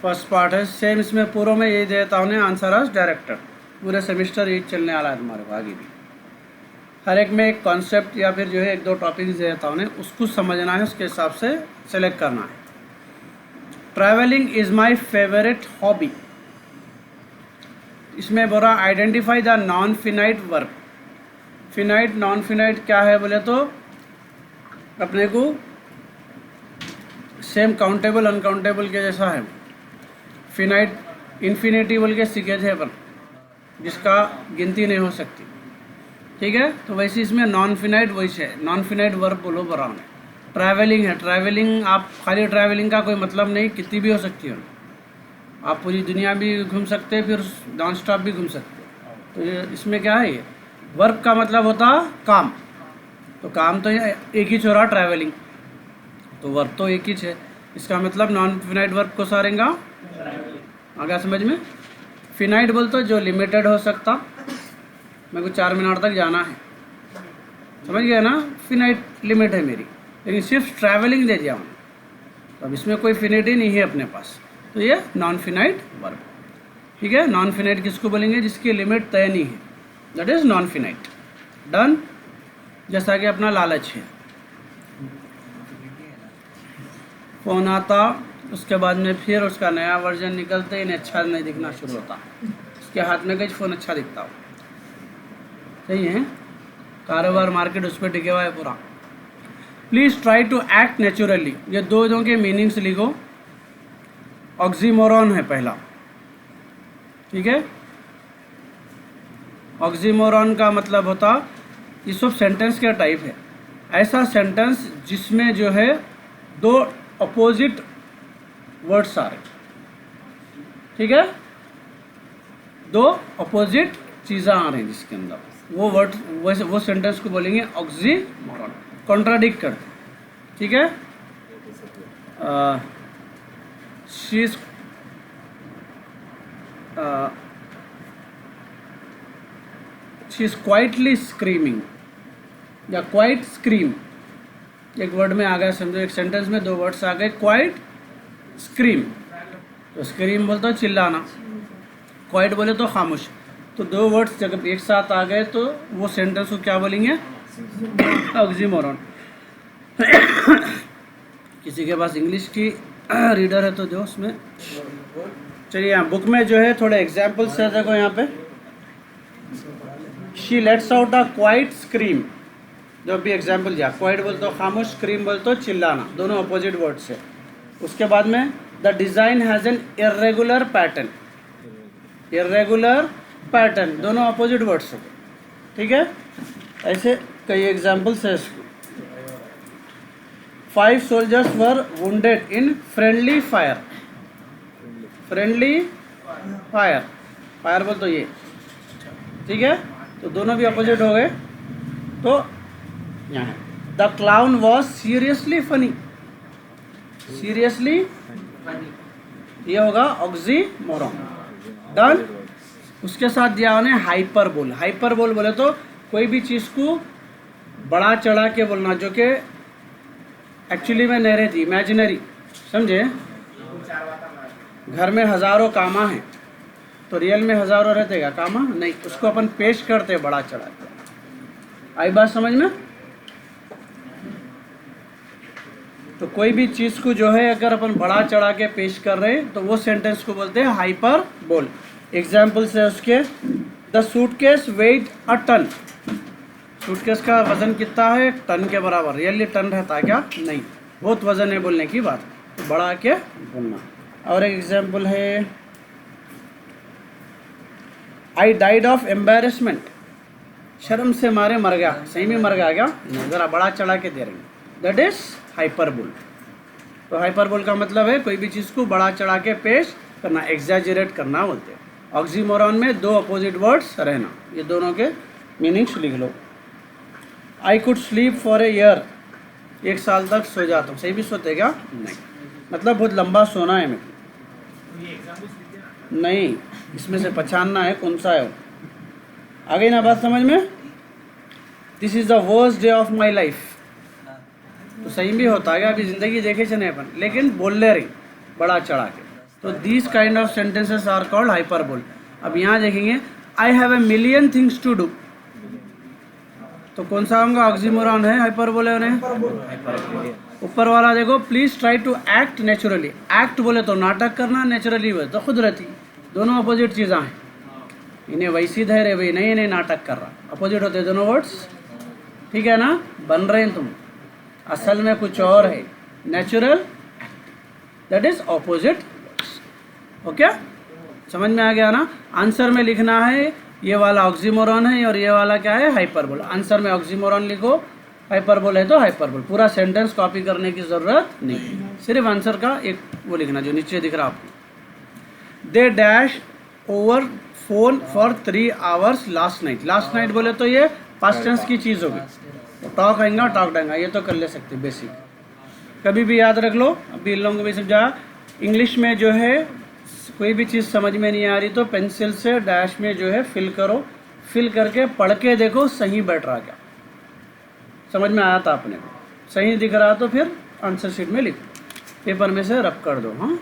First part है same, इसमें पूर्व में यही देता हूँ आंसर एज डायरेक्टर। पूरे सेमिस्टर यही चलने वाला है तुम्हारे को आगे भी। हर एक में एक कॉन्सेप्ट या फिर जो है एक दो टॉपिक्स देता हूँ, उसको समझना है, उसके हिसाब से सेलेक्ट करना है। Travelling is my favourite hobby. इसमें बोला identify the non finite verb. Finite non finite क्या है बोले तो अपने को सेम काउंटेबल अनकाउंटेबल के जैसा है। फिनाइट इन्फिनिटी बोल के सीखे थे अपन, जिसका गिनती नहीं हो सकती, ठीक है। तो वैसे इसमें नॉन फिनाइट वैसे है, नॉन फिनाइट वर्ब बोलो बराबर है। ट्रैवलिंग है, ट्रैवलिंग आप खाली ट्रैवलिंग का कोई मतलब नहीं, कितनी भी हो सकती है। आप पूरी दुनिया भी घूम सकते हैं, फिर नॉन स्टॉप भी घूम सकते हैं। तो ये इसमें क्या है, ये वर्ब का मतलब होता काम। तो काम तो एक ही हो रहा ट्रैवलिंग, तो वर्ब तो एक ही है। इसका मतलब नॉन फिनाइट वर्ब को सारेंगा। आ गया समझ में? फिनाइट बोल तो जो लिमिटेड हो सकता, मेरे को 4 मिनट तक जाना है, समझ गया ना, फिनाइट लिमिट है मेरी। लेकिन सिर्फ ट्रैवलिंग दे दिया मैंने, तो अब इसमें कोई फिनिटी नहीं है अपने पास, तो ये नॉन फिनाइट वर्ब, ठीक है। नॉन फिनाइट किसको बोलेंगे? जिसकी लिमिट तय नहीं है, that is non finite. Done. जैसा कि अपना लालच है, फ़ोन आता, उसके बाद में फिर उसका नया वर्जन निकलते ही अच्छा नहीं दिखना शुरू होता, उसके हाथ में कहीं फ़ोन अच्छा दिखता हो, सही है। कारोबार मार्केट उस पर टिके हुआ है पूरा। Please try to act naturally. ये दो के मीनिंग्स लिखो। ऑक्सीमोरॉन है पहला, ठीक है। ऑक्सीमोरॉन का मतलब होता, ये सब सेंटेंस का टाइप है, ऐसा सेंटेंस जिसमें जो है दो अपोजिट वर्ड्स आ रहे, ठीक है, दो अपोजिट चीज़ें आ रही हैं जिसके अंदर, वो वर्ड वैसे वो सेंटेंस को बोलेंगे ऑक्सीमोरॉन, कॉन्ट्राडिक्ट करते, ठीक है। शी इज क्वाइटली स्क्रीमिंग या क्वाइट स्क्रीम, एक वर्ड में आ गया, समझो एक सेंटेंस में दो वर्ड्स आ गए, क्वाइट स्क्रीम। तो स्क्रीम बोलते हो चिल्लाना, क्वाइट बोले तो खामोश। तो दो वर्ड्स जब एक साथ आ गए तो वो सेंटेंस को क्या बोलेंगे? ऑक्सीमोरॉन। किसी के पास इंग्लिश की रीडर है तो जो उसमें, चलिए यहाँ बुक में जो है थोड़े एग्जाम्पल्स है, देखो यहाँ पे। She let's out a quite scream, जो भी एग्जाम्पल दिया, क्वाइट बोलते हो खामोश, स्क्रीम बोलते हो चिल्लाना, दोनों अपोजिट वर्ड्स है। उसके बाद में the design has an irregular pattern, irregular pattern, दोनों अपोजिट वर्ड्स हो, ठीक है। ऐसे कई एग्जाम्पल्स है इसको। 5 soldiers were wounded in friendly fire, friendly fire, fire बोल तो ये, ठीक है। तो दोनों भी अपोजिट हो गए। तो यहाँ the clown was seriously funny, seriously ये होगा ऑक्सीमोरॉन। डन। उसके साथ दिया उन्हें हाइपरबोल। हाइपरबोल बोले तो कोई भी चीज़ को बड़ा चढ़ा के बोलना, जो कि एक्चुअली में नहीं रहती, इमेजिनरी, समझे। घर में हज़ारों कामा हैं तो रियल में हज़ारों रहते क्या कामा? नहीं, उसको अपन पेश करते बड़ा चढ़ा के। आई बात समझ में? तो कोई भी चीज़ को जो है अगर अपन बड़ा चढ़ा के पेश कर रहे हैं तो वो सेंटेंस को बोलते हैं हाइपरबोल। एग्जाम्पल्स है उसके, the suitcase weight a ton, suitcase का वजन कितना है? टन के बराबर। रियली टन रहता है क्या? नहीं, बहुत वजन है बोलने की बात, तो बढ़ा के बोलना। और एक एग्जाम्पल है, आई डाइड ऑफ एम्बेरसमेंट, शर्म से मारे मर गया। सही में मर गया क्या? नहीं, ज़रा बड़ा चढ़ा के दे रहे हैं, दैट इज हाइपरबोल। तो हाइपरबोल का मतलब है कोई भी चीज़ को बड़ा चढ़ा के पेश करना, एग्जैजरेट करना बोलते हैं। ऑक्सीमोरॉन में दो अपोजिट वर्ड्स रहना, ये दोनों के मीनिंग्स लिख लो। I could sleep for a year, 1 साल तक सो जाता हूँ। सही भी सोते क्या? नहीं, मतलब बहुत लंबा सोना है मेरे। नहीं, इसमें से पहचानना है कौन सा है वो। आ गई ना बात समझ में? This is the worst day of my life, तो सही भी होता है, अभी ज़िंदगी देखे चले अपन, लेकिन बोल ले रही बड़ा चढ़ा के, तो these kind of sentences are called hyperbole. अब यहाँ देखेंगे I have a million things to do, तो कौन सा होगा? ऑक्सीमोरॉन है, हाइपरबोल है। ऊपर वाला देखो, please try to act naturally. Act बोले तो नाटक करना, नेचुरली बोले तो कुदरती, दोनों अपोजिट चीज़ें हैं। इन्हें वैसी धैर्य भाई नहीं, इन्हें नाटक कर रहा, अपोजिट होते दोनों वर्ड्स, ठीक है ना? बन रहे हैं तुम, असल में कुछ और है। Natural that is opposite. Okay, समझ में आ गया ना? आंसर में लिखना है ये वाला ऑक्सीमोरॉन है और ये वाला क्या है? हाइपरबोल। आंसर में ऑक्सीमोरॉन लिखो, हाइपरबोल है तो हाइपरबोल। पूरा सेंटेंस कॉपी करने की ज़रूरत नहीं, सिर्फ आंसर का एक वो लिखना जो नीचे दिख रहा आपको। They dash over phone for 3 hours last night. Last night बोले तो ये पास्ट टेंस की चीज़ होगी, टॉक आएगा, टॉक आएगा, ये तो कर ले सकते बेसिक, कभी भी याद रख लो। अभी इन लोगों को भी समझा। इंग्लिश में जो है कोई भी चीज़ समझ में नहीं आ रही तो पेंसिल से डैश में जो है फिल करो, फिल करके पढ़ के देखो सही बैठ रहा क्या, समझ में आया था आपने? सही दिख रहा तो फिर आंसर शीट में लिखो, पेपर में से रब कर दो। हाँ,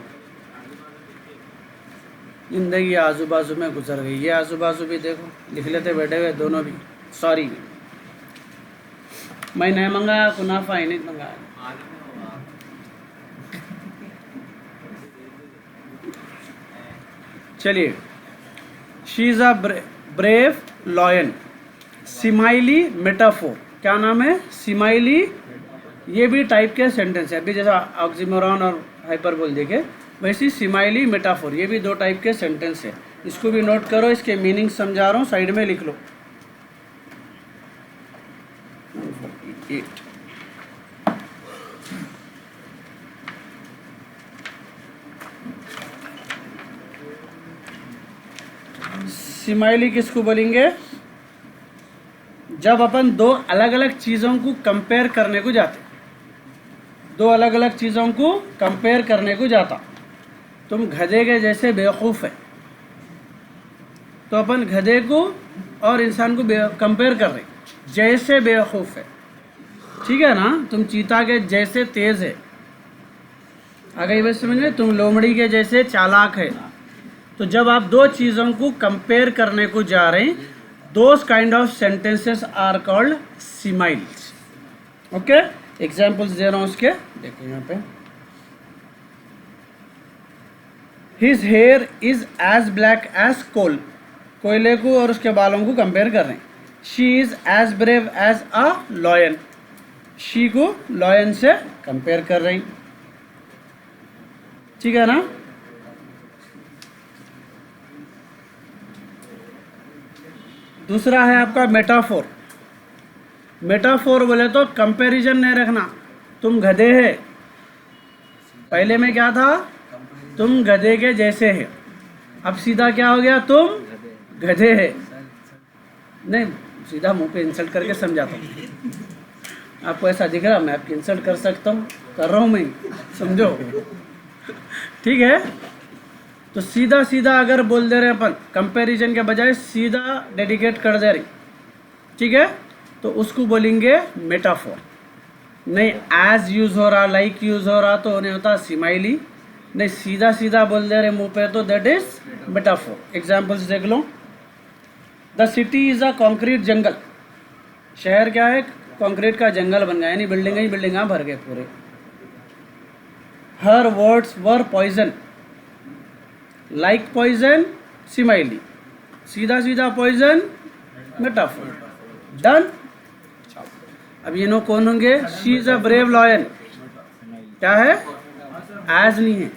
जिंदगी आजू बाजू में गुजर गई, ये आजू बाजू भी देखो, लिख लेते बैठे हुए दोनों भी। सॉरी मैं नहीं मंगाया, कुनाफा ही नहीं मंगाया। चलिए, she is a brave lion. Simile metaphor, क्या नाम है? सिमाइली। ये भी टाइप के सेंटेंस है, अभी जैसा ऑक्सीमोरॉन और हाइपरबोल देखे वैसी सिमाइली मेटाफोर, ये भी 2 टाइप के सेंटेंस है। इसको भी नोट करो, इसके मीनिंग समझा रहा हूँ, साइड में लिख लो। 8 सिमाइली किसको बोलेंगे? जब अपन 2 अलग अलग चीज़ों को कंपेयर करने को जाते, 2 अलग अलग चीज़ों को कंपेयर करने को जाता। तुम गधे के जैसे बेवकूफ़ है, तो अपन गधे को और इंसान को कंपेयर कर रहे, जैसे बेवकूफ़ है, ठीक है ना? तुम चीता के जैसे तेज़ है, आ गई बात समझ में? तुम लोमड़ी के जैसे चालाक है। तो जब आप 2 चीज़ों को कंपेयर करने को जा रहे हैं, those kind of sentences are called similes. Okay, examples दे रहा हूँ उसके, देखो यहाँ पे। His hair is as black as coal, कोयले को और उसके बालों को कंपेयर कर रहे हैं। She is as brave as a lion, she को लॉयन से कंपेयर कर रहे हैं, ठीक है ना? दूसरा है आपका मेटाफोर। मेटाफोर बोले तो कंपैरिजन नहीं रखना, तुम गधे है, पहले में क्या था? तुम गधे के जैसे है, अब सीधा क्या हो गया? तुम गधे है। नहीं, सीधा मुंह पे इंसल्ट करके समझाता हूँ। आपको ऐसा दिख रहा मैं आपकी इंसल्ट कर सकता हूँ, कर रहा हूँ मैं, समझो, ठीक है? तो सीधा सीधा अगर बोल दे रहे अपन, कंपैरिजन के बजाय सीधा डेडिकेट कर दे रहे, ठीक है? तो उसको बोलेंगे मेटाफोर। नहीं एज यूज हो रहा, लाइक यूज हो रहा तो उन्हें होता सिमाइली। नहीं सीधा सीधा बोल दे रहे मुंह पे तो दैट इज मेटाफोर। एग्जाम्पल्स देख लो। The city is a concrete jungle, शहर क्या है? कॉन्क्रीट का जंगल बन गया, यानी बिल्डिंग ही बिल्डिंग भर गए पूरे। Her words were poison, like poison simile, सीधा सीधा पॉइजन मेटाफोर। डन। अब ये नो कौन होंगे? She is a brave lion, क्या है? एज नहीं है।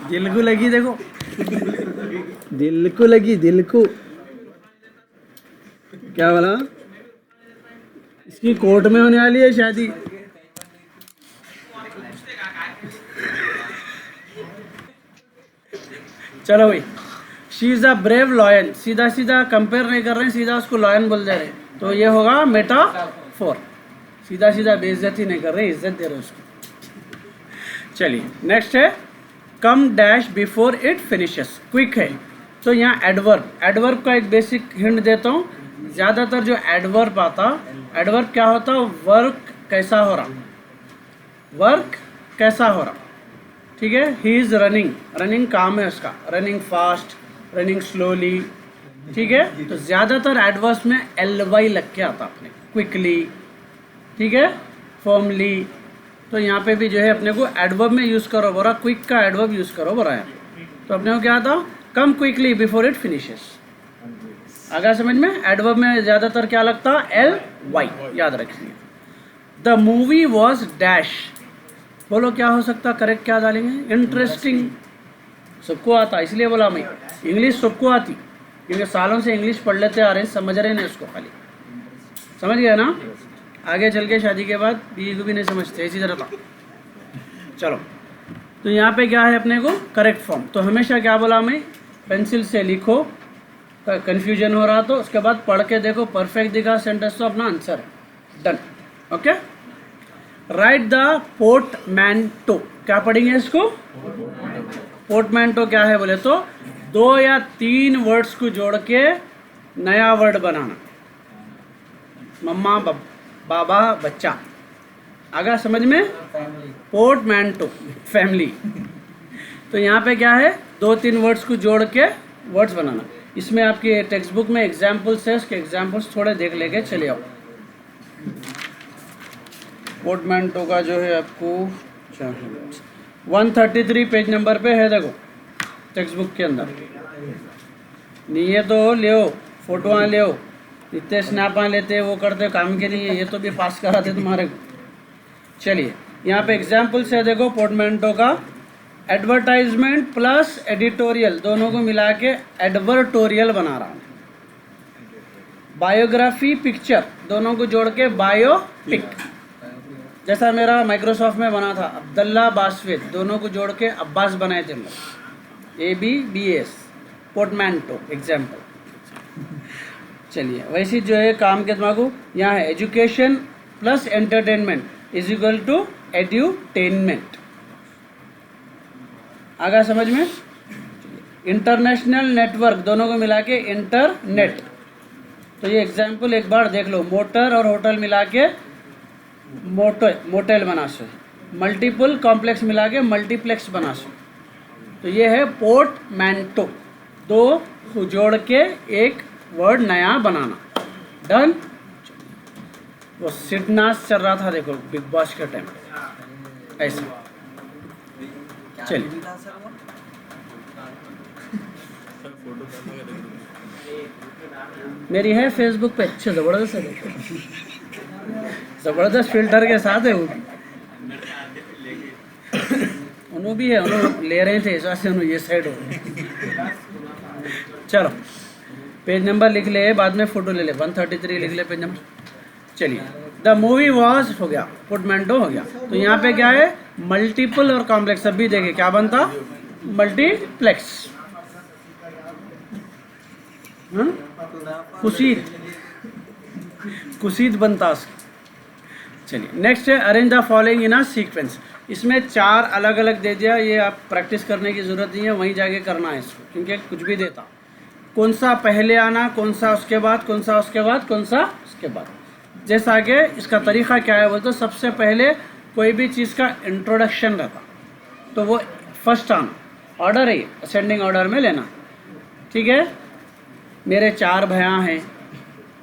दिल को लगी, देखो दिल को लगी, दिल को क्या बोला? इसकी कोर्ट में होने वाली है शादी। चलो भाई, she is a brave lion, सीधा सीधा कंपेयर नहीं कर रहे हैं, सीधा उसको लॉयन बोल दे रहे हैं, तो ये होगा मेटाफोर। सीधा सीधा बेइज्जती नहीं कर रहे, इज्जत दे रहे उसको। चलिए नेक्स्ट है come dash before it finishes. Quick है, तो यहाँ एडवर्ब का एक बेसिक हिंट देता हूँ। ज़्यादातर जो एडवर्ब आता, एडवर्ब क्या होता, वर्क कैसा हो रहा, वर्क कैसा हो रहा, ठीक है। ही इज़ रनिंग, रनिंग काम है उसका, रनिंग फास्ट, रनिंग स्लोली, ठीक है। तो ज़्यादातर एडवर्ब्स में ly लग के आता अपने, क्विकली, ठीक है, फॉर्मली। तो यहाँ पे भी जो है अपने को एडवर्ब में यूज़ करो बोला, क्विक का एडवर्ब यूज़ करो बोला है। तो अपने को क्या था, कम क्विकली बिफोर इट फिनिशेस। आगे समझ में, एडवर्ब में ज़्यादातर क्या लगता, ly, याद रखिए। द मूवी वॉज डैश, बोलो क्या हो सकता, करेक्ट क्या डालेंगे, इंटरेस्टिंग। सबको आता, इसलिए बोला मैं, इंग्लिश सबको आती, क्योंकि सालों से इंग्लिश पढ़ लेते आ रहे हैं, समझ रहे हैं इसको, खाली समझ गया ना। आगे चल के शादी के बाद बीवी को भी नहीं समझते, इसी तरह था। चलो, तो यहाँ पे क्या है अपने को, करेक्ट फॉर्म। तो हमेशा क्या बोला मैं, पेंसिल से लिखो, कन्फ्यूजन हो रहा तो उसके बाद पढ़ के देखो, परफेक्ट दिखा सेंटेंस तो अपना आंसर है, डन। ओके, राइट द पोर्टमैंटो, क्या पढ़ेंगे इसको, पोर्टमैंटो क्या है बोले तो 2 या 3 वर्ड्स को जोड़ के नया वर्ड बनाना, मम्मा बाबा बच्चा, आगा समझ में, पोर्टमैंटो फैमिली। तो यहाँ पे क्या है, 2-3 वर्ड्स को जोड़ के वर्ड्स बनाना। इसमें आपकी टेक्स्ट बुक में एग्जाम्पल्स है, उसके एग्जाम्पल्स थोड़े देख लेके चले आओ। पोर्टमैंटो का जो है आपको 133 पेज नंबर पे है, देखो टेक्स्ट बुक के अंदर। नहीं है तो ले, फोटो ले, इतने स्नैपां लेते वो करते, काम के नहीं है, ये तो भी पास कराते तुम्हारे को। चलिए, यहाँ पे एग्जाम्पल्स है, देखो पोर्टमैंटो का, एडवर्टाइजमेंट प्लस एडिटोरियल दोनों को मिला के एडवर्टोरियल बना रहा हूँ। बायोग्राफी पिक्चर दोनों को जोड़ के बायोपिक, जैसा मेरा माइक्रोसॉफ्ट में बना था, अब्दुल्ला बासवेद दोनों को जोड़ के अब्बास बनाए थे हम, ABBAS, पोर्टमैंटो एग्जाम्पल। चलिए, वैसे जो है काम के दिमाग, यहाँ है education plus entertainment is equal to edutainment, आगा समझ में। इंटरनेशनल नेटवर्क दोनों को मिला के इंटरनेट। तो ये एग्जाम्पल एक बार देख लो, मोटर और होटल मिला के मोटेल बना सो, मल्टीपल कॉम्प्लेक्स मिला के मल्टीप्लेक्स बना सो। तो ये है पोर्टमैंटो, 2 को जोड़ के एक वर्ड नया बनाना, डन। वो सिडनास चल रहा था देखो बिग बॉस के टाइम, ऐसा। चलिए, मेरी है फेसबुक पे, अच्छे ज़बरदस्त है, ज़बरदस्त फिल्टर के साथ है वो भी। उन्होंने भी है, उन्होंने ले रहे थे इस वजह से उन्होंने ये साइड हो। चलो, पेज नंबर लिख ले, बाद में फ़ोटो ले ले, 133 लिख ले पेज नंबर। चलिए, द मूवी वॉज हो गया, पोर्टमैंटो हो गया। तो यहाँ पे क्या है, मल्टीपल और कॉम्प्लेक्स, अभी देखे क्या बनता, मल्टीप्लेक्स, कुसीद बनता। चलिए, नेक्स्ट है arrange the following in a sequence. इसमें 4 अलग अलग दे दिया, ये आप प्रैक्टिस करने की ज़रूरत नहीं है, वहीं जाके करना है इसको, क्योंकि कुछ भी देता, कौन सा पहले आना, कौन सा उसके बाद, कौन सा उसके बाद, कौन सा उसके बाद। जैसा आगे इसका तरीका क्या है बोलते, तो सबसे पहले कोई भी चीज़ का इंट्रोडक्शन रहता, तो वो फर्स्ट आना, ऑर्डर है, असेंडिंग ऑर्डर में लेना, ठीक है। मेरे 4 भैया हैं,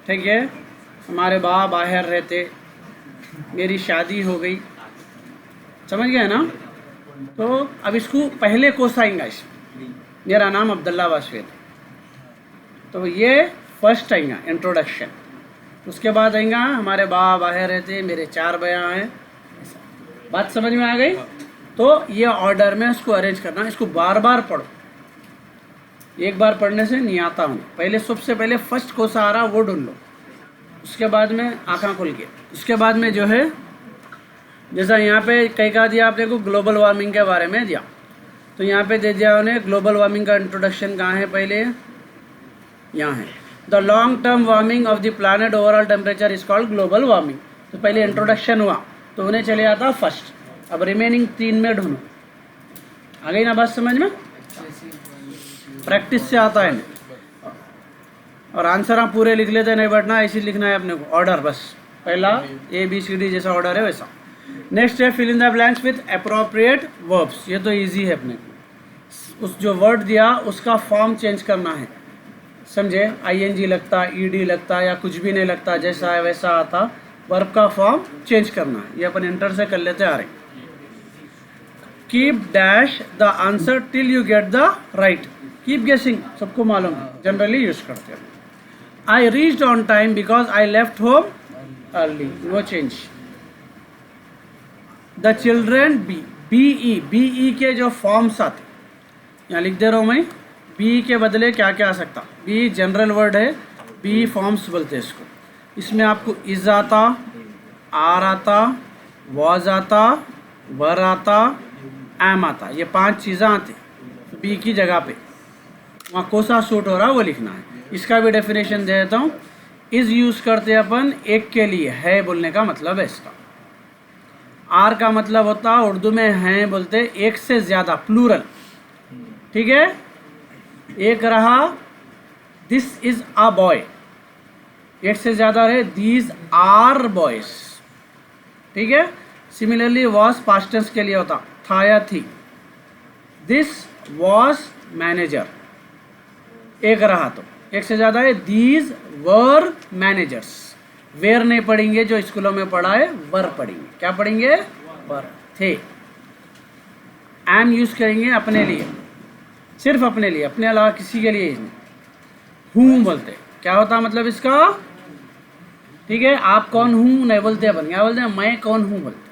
ठीक है, हमारे बाप बाहर रहते, मेरी शादी हो गई, समझ गए ना। तो अब इसको पहले कोस आएगा, इसमें मेरा नाम अब्दुल्ला बासवेद, तो ये फर्स्ट आएगा इंट्रोडक्शन। उसके बाद आएगा हमारे बाप बाहर रहते, मेरे 4 भैया हैं, बात समझ में आ गई। तो ये ऑर्डर में इसको अरेंज करना, इसको बार बार पढ़ो, एक बार पढ़ने से नहीं आता हूँ। पहले सबसे पहले फर्स्ट कोसा आ रहा वो ढूंढ लो, उसके बाद में आँखें खुल के, उसके बाद में जो है जैसा यहाँ पे कई का दिया आपने को ग्लोबल वार्मिंग के बारे में दिया, तो यहाँ पे दे दिया उन्हें ग्लोबल वार्मिंग का इंट्रोडक्शन कहाँ है, पहले यहाँ है, the long term warming of the planet overall temperature is called global warming. तो पहले इंट्रोडक्शन हुआ तो उन्हें चले आता फर्स्ट, अब रिमेनिंग 3 में ढूंढो, आ गई ना बात समझ में। प्रैक्टिस से आता है नहीं। और आंसर आप पूरे लिख लेते नहीं, बैठना ऐसे लिखना है अपने को, ऑर्डर बस, पहला ABCD जैसा ऑर्डर है वैसा। नेक्स्ट है fill in the blanks with appropriate verbs. ये तो इजी है अपने को, उस जो वर्ड दिया उसका फॉर्म चेंज करना है, समझे। ING लगता, ED लगता या कुछ भी नहीं लगता, जैसा है वैसा आता, वर्ब का फॉर्म चेंज करना है। ये अपन एंटर से कर लेते आ रहे। Keep dash the answer till you get the right. Keep guessing सबको मालूम है, जनरली यूज करते हैं। I reached on time because I left home early, no change. The children BE के जो फॉर्म्स आते, यहाँ लिख दे रहा हूँ मैं, BE के बदले क्या क्या आ सकता। BE जनरल वर्ड है, BE फॉर्म्स बोलते हैं इसको। इसमें आपको इज आता, आर आता, वॉज आता, वर आता, एम आता, ये 5 चीज़ें आती BE की जगह पे। वहाँ कोसा सूट हो रहा है वो लिखना है। इसका भी डेफिनेशन दे देता हूँ। इज यूज़ करते अपन एक के लिए, है बोलने का मतलब है इसका। आर का मतलब होता उर्दू में हैं बोलते एक से ज़्यादा, प्लूरल, ठीक है। एक रहा दिस इज अ बॉय, एक से ज़्यादा रहे दीज आर बॉयज, ठीक है। सिमिलरली वॉज पास्ट टेंस के लिए होता था या थी। दिस वॉज मैनेजर, एक रहा तो, एक से ज़्यादा है दीज वर मैनेजर्स। वेयर नहीं पढ़ेंगे, जो स्कूलों में पढ़ा है वर पढ़ेंगे। क्या पढ़ेंगे? वर थे। एम यूज़ करेंगे अपने लिए, सिर्फ अपने लिए, अपने अलावा किसी के लिए नहीं। हूँ बोलते, क्या होता मतलब इसका, ठीक है। आप कौन हूँ नहीं बोलते अपन, क्या बोलते हैं, मैं कौन हूँ बोलते।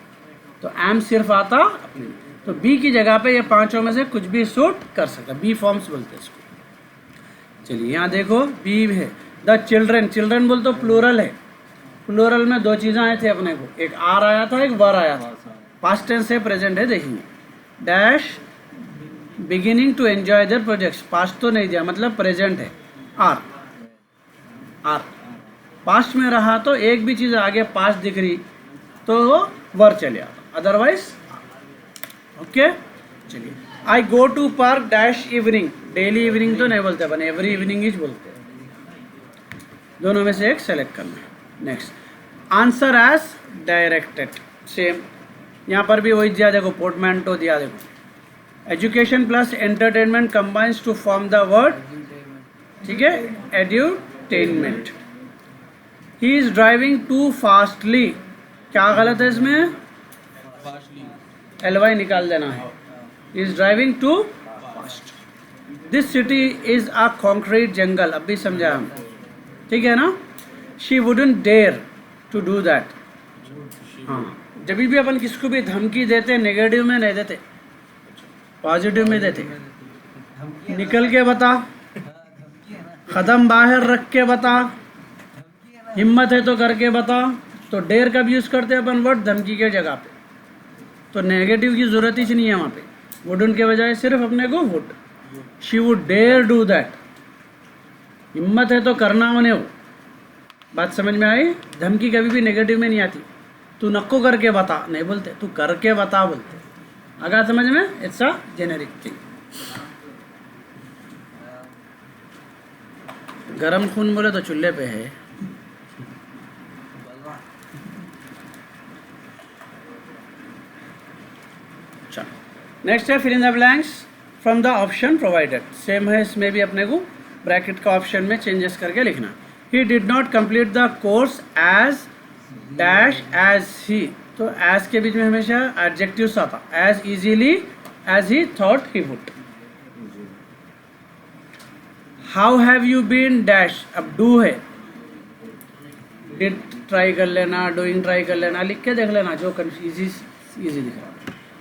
तो एम सिर्फ आता अपने लिए। तो बी की जगह पे ये पांचों में से कुछ भी सूट कर सकता, बी फॉर्म्स बोलते हैं इसको। चलिए यहाँ देखो बी है, द चिल्ड्रन, चिल्ड्रन बोल तो प्लूरल है। प्लूरल में 2 चीज़ें आए थे अपने को, एक आर आया था, एक वर आया था। पास्ट टेंस है, प्रेजेंट है, देखेंगे। Dash beginning to enjoy their projects, past तो नहीं दिया मतलब प्रेजेंट है। आर पास्ट में रहा तो एक भी चीज़ आगे पास्ट दिख रही तो वर चले आता, अदरवाइज ओके। चलिए I go to park dash evening, daily evening तो नहीं बोलते अपन, एवरी इवनिंग ही बोलते हैं। दोनों में से एक सेलेक्ट करना है। Next answer as directed, same यहाँ पर भी वही दिया, देखो पोर्टमैंटो दिया, देखो education plus entertainment combines to form the word, ठीक है, edutainment. He is driving too fastly, क्या गलत है इसमें, LY निकाल देना है। He is driving too fast. This city is a concrete jungle, अब भी समझा हम, ठीक है ना। She wouldn't dare to do that. हाँ, जब भी अपन किसको भी धमकी देते, नेगेटिव में नहीं देते, पॉजिटिव में देते। निकल के बता, कदम बाहर रख के बता, हिम्मत है तो करके बता। तो डेयर का भी यूज़ करते हैं अपन वर्ड धमकी के जगह पे, तो नेगेटिव की ज़रूरत ही नहीं है वहाँ पे। वुडंट के बजाय सिर्फ अपने को would. She would dare do that, हिम्मत है तो करना उन्हें वो। बात समझ में आई? धमकी कभी भी नेगेटिव में नहीं आती। तू नक्को करके बता नहीं बोलते, तू करके बता बोलते। अगर समझ में, इट्स अ जेनेरिक थिंग। गरम खून बोले तो चूल्हे पे है। नेक्स्ट है fill in the blanks from the option provided, same है इसमें भी अपने को ब्रैकेट का ऑप्शन में चेंजेस करके लिखना। He did not complete the course as dash as he, तो एज के बीच में हमेशा एडजेक्टिव्स आता, as easily as he thought he would. How have you been dash, अब डू है, डिड ट्राई कर लेना, डूइंग ट्राई कर लेना, लिख के देख लेना जो इजी दिख रहा है।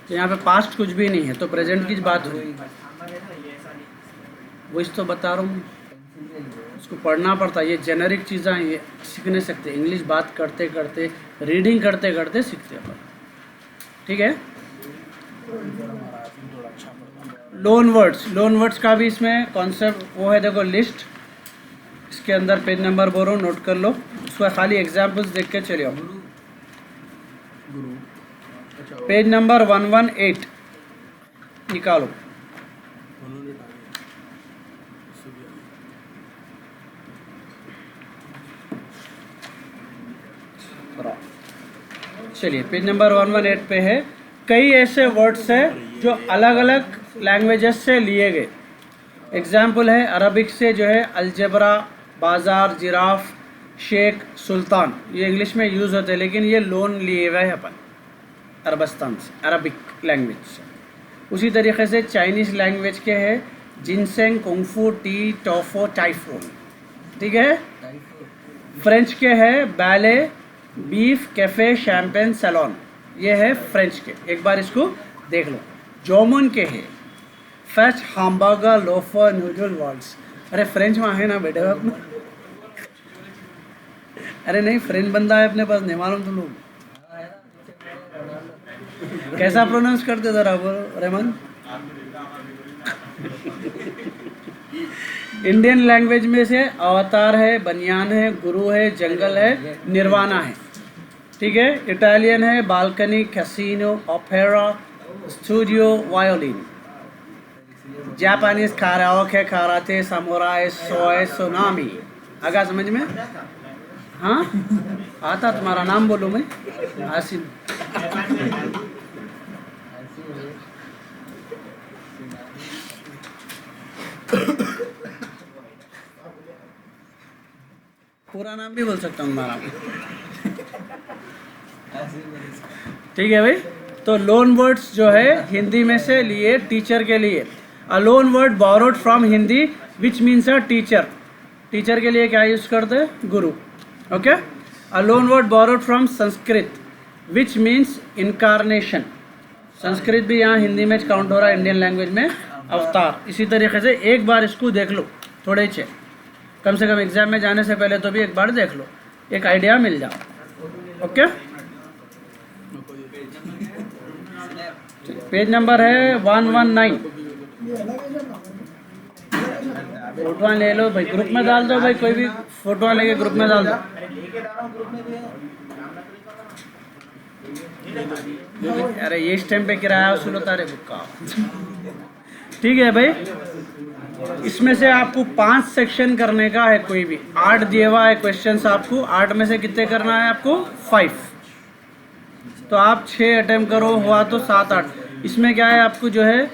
तो यहाँ पे पास्ट कुछ भी नहीं है, तो प्रेजेंट की बात हुई, वो इस तो बता रहा हूँ। उसको पढ़ना पड़ता है, ये जेनरिक चीज़ें ये सीख नहीं सकते। इंग्लिश बात करते करते, रीडिंग करते करते सीखते हैं, ठीक है। लोन वर्ड्स का भी इसमें कॉन्सेप्ट वो है, देखो लिस्ट, इसके अंदर पेज नंबर बोलो, नोट कर लो, उसका खाली एग्जाम्पल्स देख के चले आओ। पेज नंबर 118 निकालो। चलिए पेज नंबर 118 पे है। कई ऐसे वर्ड्स हैं जो अलग अलग लैंग्वेजेस से लिए गए। एग्जाम्पल है अरबिक से जो है अलजबरा, बाज़ार, जिराफ, शेख, सुल्तान, ये इंग्लिश में यूज़ होते हैं, लेकिन ये लोन लिए हुए हैं अपन अरबस्तान से, अरबिक लैंग्वेज से। उसी तरीके से चाइनीज़ लैंग्वेज के हैं जिनसेंग, कुंगफू, टी, टोफो, टाइफून, ठीक है। फ्रेंच के है ballet, beef, cafe, champagne, salon, ये है फ्रेंच के। एक बार इसको देख लो। जर्मन के है फेच, हामबर्गर, लोफर, नूडल, वॉल्स। अरे फ्रेंच वहाँ है ना बेटे अपना। अरे नहीं, फ्रेंच बंदा है अपने पास, नहीं मालूम तुम लोग? कैसा प्रोनाउंस करते ज़रा बोलो रहमान। इंडियन लैंग्वेज में से अवतार है, बनियान है, गुरु है, जंगल है, निर्वाणा है, ठीक है। इटालियन है balcony, casino, opera, studio, violin. Japanese karaoke, कराते, सामुराई, सोए, सोनामी। आगा समझ में? हाँ आता। तुम्हारा नाम बोलो मैं? आसिम। पूरा नाम भी बोल सकता हूँ तुम्हारा, ठीक है भाई। तो लोन वर्ड्स जो है हिंदी में से लिए टीचर के लिए। A loan word borrowed from Hindi which means a teacher. Teacher के लिए क्या यूज करते हैं? Guru, okay. A loan word borrowed from Sanskrit which means incarnation. Sanskrit भी यहाँ हिंदी में काउंट हो रहा है, इंडियन लैंग्वेज में अवतार। इसी तरीके से एक बार इसको देख लो थोड़े से, कम से कम एग्जाम में जाने से पहले तो भी एक बार देख लो, एक आइडिया मिल जाओ, ओके। पेज नंबर है 119। फोटो ले लो भाई, ग्रुप में डाल दो भाई, कोई भी फोटो लेके ग्रुप में डाल दो। अरे ये इस टाइम पे किराया वसूल होता है बुक का, ठीक है भाई। इसमें से आपको 5 सेक्शन करने का है, कोई भी 8 दिए हुआ है क्वेश्चंस आपको। 8 में से कितने करना है आपको? 5। तो आप 6 अटेम्प्ट करो, हुआ तो 7-8। इसमें क्या है आपको जो है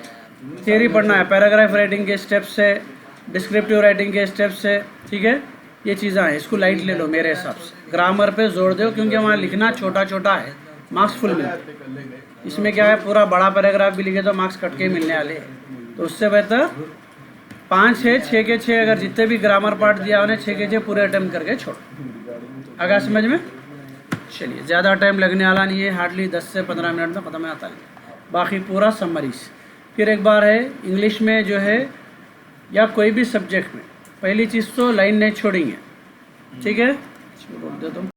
थियरी पढ़ना है, पैराग्राफ राइटिंग के स्टेप्स है, डिस्क्रिप्टिव राइटिंग के स्टेप्स है, ठीक है। ये चीज़ें हैं, इसको लाइट ले लो मेरे हिसाब से। ग्रामर पे जोर दो क्योंकि वहाँ लिखना छोटा छोटा है, मार्क्स फुल मिलते। इसमें क्या है पूरा बड़ा पैराग्राफ भी लिखे तो मार्क्स कट के मिलने वाले हैं। तो उससे बेहतर 5 है, 6 के 6 अगर जितने भी ग्रामर पार्ट दिया उन्हें 6 के 6 पूरे अटेम्प्ट करके छोड़ो। अगर समझ में? चलिए ज़्यादा टाइम लगने वाला नहीं है, हार्डली 10 से 15 मिनट में ख़त्म आता है। बाकी पूरा समरीज। फिर एक बार है इंग्लिश में जो है या कोई भी सब्जेक्ट में, पहली चीज़ तो लाइन नहीं छोड़ेंगे, ठीक है। छोड़ दे तुम।